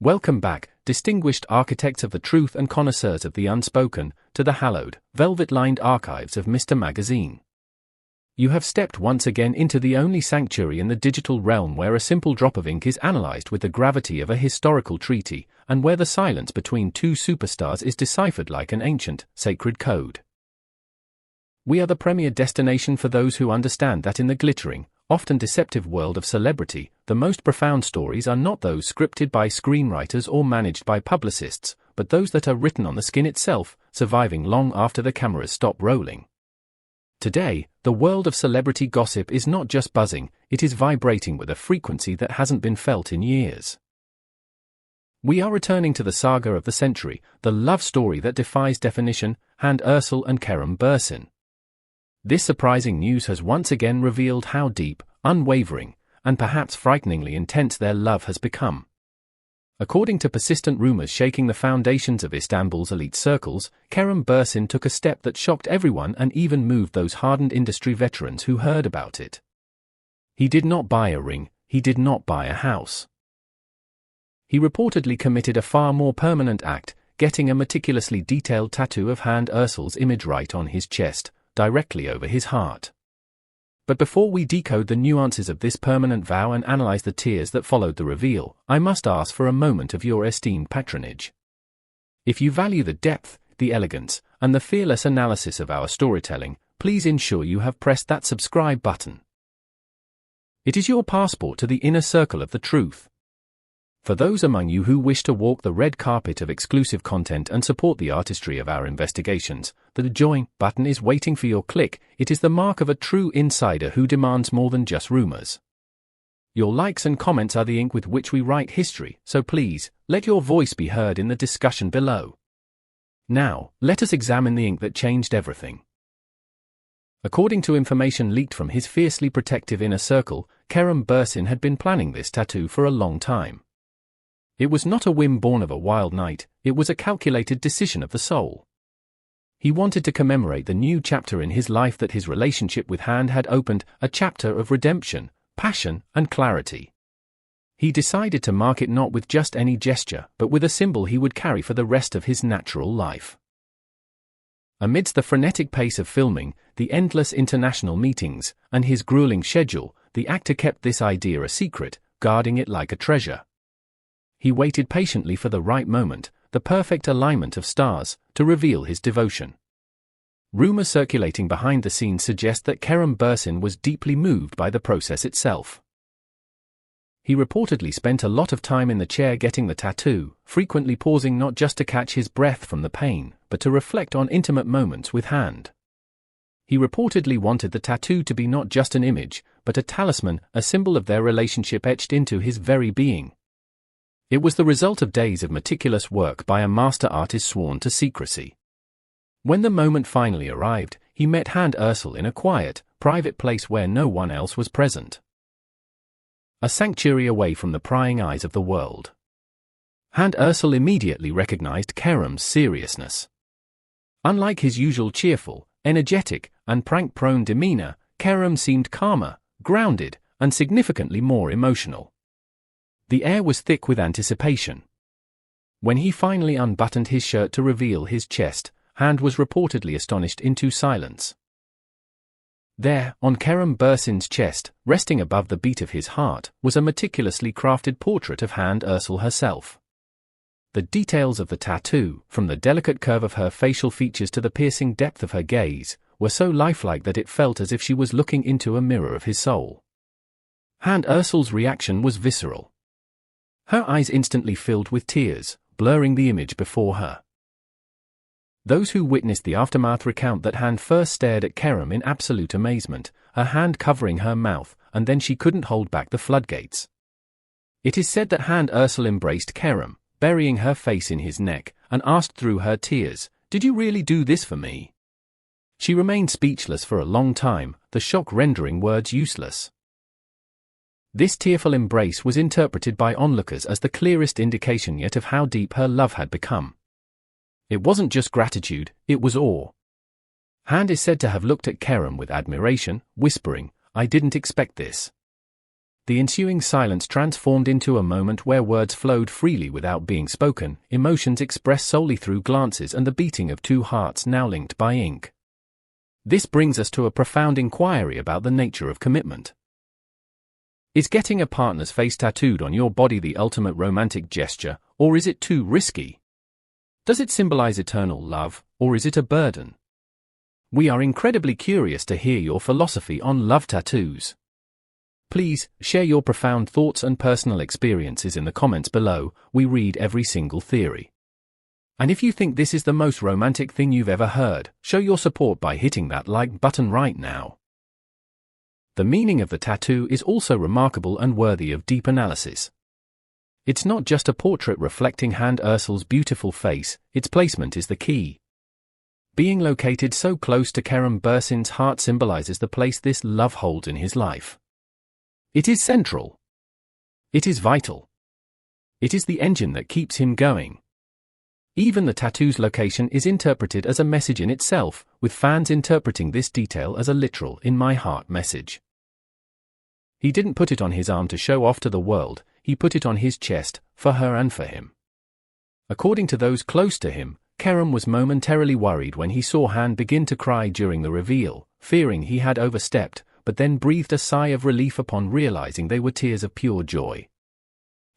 Welcome back, distinguished architects of the truth and connoisseurs of the unspoken, to the hallowed, velvet-lined archives of Mr. Magazine. You have stepped once again into the only sanctuary in the digital realm where a simple drop of ink is analyzed with the gravity of a historical treaty, and where the silence between two superstars is deciphered like an ancient, sacred code. We are the premier destination for those who understand that in the glittering, often deceptive world of celebrity, the most profound stories are not those scripted by screenwriters or managed by publicists, but those that are written on the skin itself, surviving long after the cameras stop rolling. Today, the world of celebrity gossip is not just buzzing, it is vibrating with a frequency that hasn't been felt in years. We are returning to the saga of the century, the love story that defies definition, Hande Erçel and Kerem Bürsin. This surprising news has once again revealed how deep, unwavering, and perhaps frighteningly intense their love has become. According to persistent rumors shaking the foundations of Istanbul's elite circles, Kerem Bürsin took a step that shocked everyone and even moved those hardened industry veterans who heard about it. He did not buy a ring, he did not buy a house. He reportedly committed a far more permanent act, getting a meticulously detailed tattoo of Hande Erçel's image right on his chest, directly over his heart. But before we decode the nuances of this permanent vow and analyze the tears that followed the reveal, I must ask for a moment of your esteemed patronage. If you value the depth, the elegance, and the fearless analysis of our storytelling, please ensure you have pressed that subscribe button. It is your passport to the inner circle of the truth. For those among you who wish to walk the red carpet of exclusive content and support the artistry of our investigations, the join button is waiting for your click. It is the mark of a true insider who demands more than just rumors. Your likes and comments are the ink with which we write history, so please, let your voice be heard in the discussion below. Now, let us examine the ink that changed everything. According to information leaked from his fiercely protective inner circle, Kerem Bürsin had been planning this tattoo for a long time. It was not a whim born of a wild night, it was a calculated decision of the soul. He wanted to commemorate the new chapter in his life that his relationship with Hande had opened, a chapter of redemption, passion, and clarity. He decided to mark it not with just any gesture, but with a symbol he would carry for the rest of his natural life. Amidst the frenetic pace of filming, the endless international meetings, and his grueling schedule, the actor kept this idea a secret, guarding it like a treasure. He waited patiently for the right moment, the perfect alignment of stars, to reveal his devotion. Rumors circulating behind the scenes suggest that Kerem Bürsin was deeply moved by the process itself. He reportedly spent a lot of time in the chair getting the tattoo, frequently pausing not just to catch his breath from the pain, but to reflect on intimate moments with Hande. He reportedly wanted the tattoo to be not just an image, but a talisman, a symbol of their relationship etched into his very being. It was the result of days of meticulous work by a master artist sworn to secrecy. When the moment finally arrived, he met Hande Erçel in a quiet, private place where no one else was present. A sanctuary away from the prying eyes of the world. Hande Erçel immediately recognized Kerem's seriousness. Unlike his usual cheerful, energetic, and prank-prone demeanor, Kerem seemed calmer, grounded, and significantly more emotional. The air was thick with anticipation. When he finally unbuttoned his shirt to reveal his chest, Hande was reportedly astonished into silence. There, on Kerem Bürsin's chest, resting above the beat of his heart, was a meticulously crafted portrait of Hande Erçel herself. The details of the tattoo, from the delicate curve of her facial features to the piercing depth of her gaze, were so lifelike that it felt as if she was looking into a mirror of his soul. Hande Erçel's reaction was visceral. Her eyes instantly filled with tears, blurring the image before her. Those who witnessed the aftermath recount that Hande first stared at Kerem in absolute amazement, her hand covering her mouth, and then she couldn't hold back the floodgates. It is said that Hande Erçel embraced Kerem, burying her face in his neck, and asked through her tears, "Did you really do this for me?" She remained speechless for a long time, the shock rendering words useless. This tearful embrace was interpreted by onlookers as the clearest indication yet of how deep her love had become. It wasn't just gratitude, it was awe. Hande is said to have looked at Kerem with admiration, whispering, "I didn't expect this." the ensuing silence transformed into a moment where words flowed freely without being spoken, emotions expressed solely through glances and the beating of two hearts now linked by ink. This brings us to a profound inquiry about the nature of commitment. Is getting a partner's face tattooed on your body the ultimate romantic gesture, or is it too risky? Does it symbolize eternal love, or is it a burden? We are incredibly curious to hear your philosophy on love tattoos. Please, share your profound thoughts and personal experiences in the comments below. We read every single theory. And if you think this is the most romantic thing you've ever heard, show your support by hitting that like button right now. The meaning of the tattoo is also remarkable and worthy of deep analysis. It's not just a portrait reflecting Hande Erçel's beautiful face, its placement is the key. Being located so close to Kerem Bürsin's heart symbolizes the place this love holds in his life. It is central. It is vital. It is the engine that keeps him going. Even the tattoo's location is interpreted as a message in itself, with fans interpreting this detail as a literal "in my heart" message. He didn't put it on his arm to show off to the world, he put it on his chest, for her and for him. According to those close to him, Kerem was momentarily worried when he saw Hande begin to cry during the reveal, fearing he had overstepped, but then breathed a sigh of relief upon realizing they were tears of pure joy.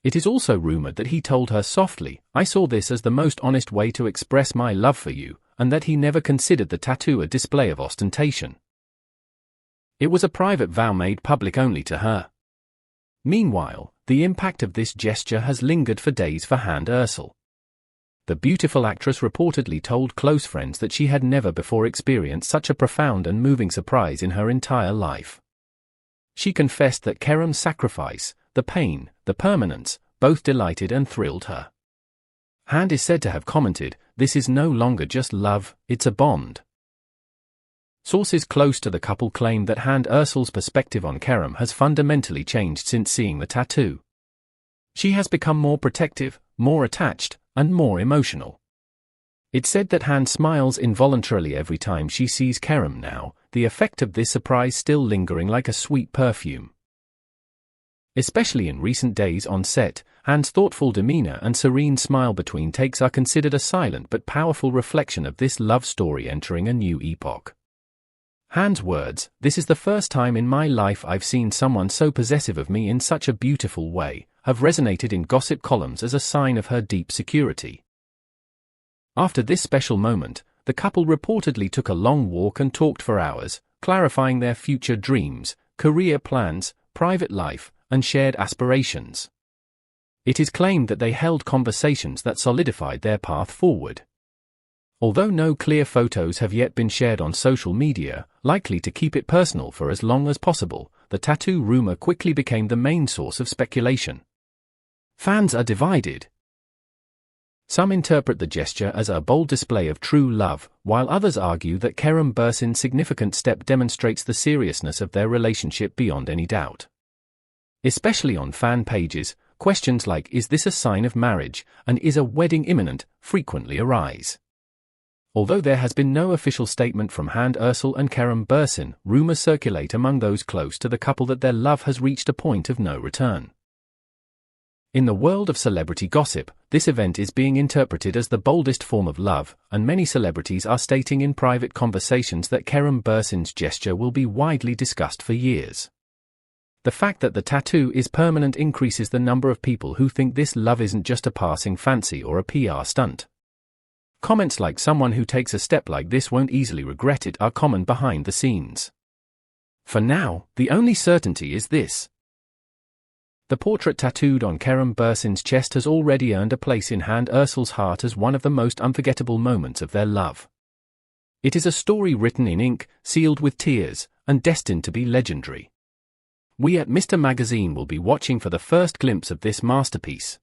It is also rumored that he told her softly, "I saw this as the most honest way to express my love for you," and that he never considered the tattoo a display of ostentation. It was a private vow made public only to her. Meanwhile, the impact of this gesture has lingered for days for Hande Erçel. The beautiful actress reportedly told close friends that she had never before experienced such a profound and moving surprise in her entire life. She confessed that Kerem's sacrifice, the pain, the permanence, both delighted and thrilled her. Hande is said to have commented, "This is no longer just love, it's a bond." Sources close to the couple claim that Hande Erçel's perspective on Kerem has fundamentally changed since seeing the tattoo. She has become more protective, more attached, and more emotional. It's said that Hande smiles involuntarily every time she sees Kerem now, the effect of this surprise still lingering like a sweet perfume. Especially in recent days on set, Hande's thoughtful demeanor and serene smile between takes are considered a silent but powerful reflection of this love story entering a new epoch. Hande's words, "This is the first time in my life I've seen someone so possessive of me in such a beautiful way," have resonated in gossip columns as a sign of her deep security. After this special moment, the couple reportedly took a long walk and talked for hours, clarifying their future dreams, career plans, private life, and shared aspirations. It is claimed that they held conversations that solidified their path forward. Although no clear photos have yet been shared on social media, likely to keep it personal for as long as possible, the tattoo rumor quickly became the main source of speculation. Fans are divided. Some interpret the gesture as a bold display of true love, while others argue that Kerem Bürsin's significant step demonstrates the seriousness of their relationship beyond any doubt. Especially on fan pages, questions like "Is this a sign of marriage?" and "Is a wedding imminent?" frequently arise. Although there has been no official statement from Hande Erçel and Kerem Bürsin, rumors circulate among those close to the couple that their love has reached a point of no return. In the world of celebrity gossip, this event is being interpreted as the boldest form of love, and many celebrities are stating in private conversations that Kerem Bürsin's gesture will be widely discussed for years. The fact that the tattoo is permanent increases the number of people who think this love isn't just a passing fancy or a PR stunt. Comments like "Someone who takes a step like this won't easily regret it" are common behind the scenes. For now, the only certainty is this. The portrait tattooed on Kerem Bürsin's chest has already earned a place in Hande Erçel's heart as one of the most unforgettable moments of their love. It is a story written in ink, sealed with tears, and destined to be legendary. We at Mr. Magazine will be watching for the first glimpse of this masterpiece.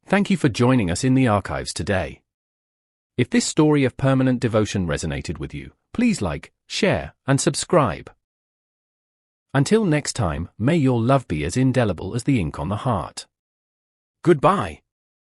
Thank you for joining us in the archives today. If this story of permanent devotion resonated with you, please like, share, and subscribe. Until next time, may your love be as indelible as the ink on the heart. Goodbye.